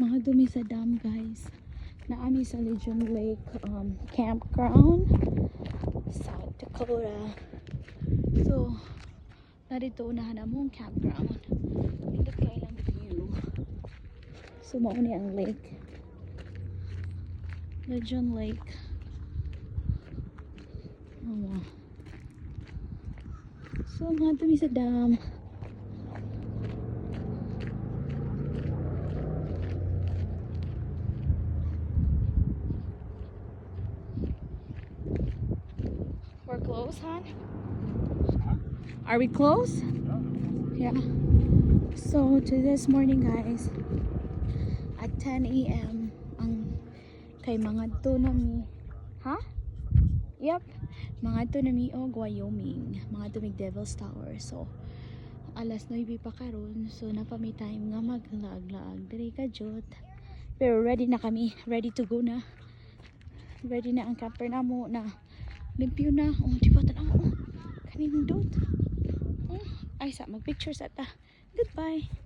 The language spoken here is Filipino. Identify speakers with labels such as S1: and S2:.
S1: Mga dumi sa dam, guys. Naami sa Legion Lake campground, South Dakota. So, narito unahan na mong campground. Ito kailang view. So, mauni ang lake. Legion Lake. Oh. So, mga dumi sa dam. We're close, hon? Are we close? Yeah. So, to this morning, guys, at 10 a.m. ang kay mga tunami. Ha? Yep. Mga tunami o Wyoming. Mga tumig Devil's Tower. So, alas 9 pa karon. So, napami time nga maglaag-laag. Diri ka, Jot. Pero ready na kami. Ready to go na. Ready na ang camper na mo na limpyo na. Oh, di ba tanaw? Oh, kaninindot. Ay, sa magpicture sa ta. Goodbye.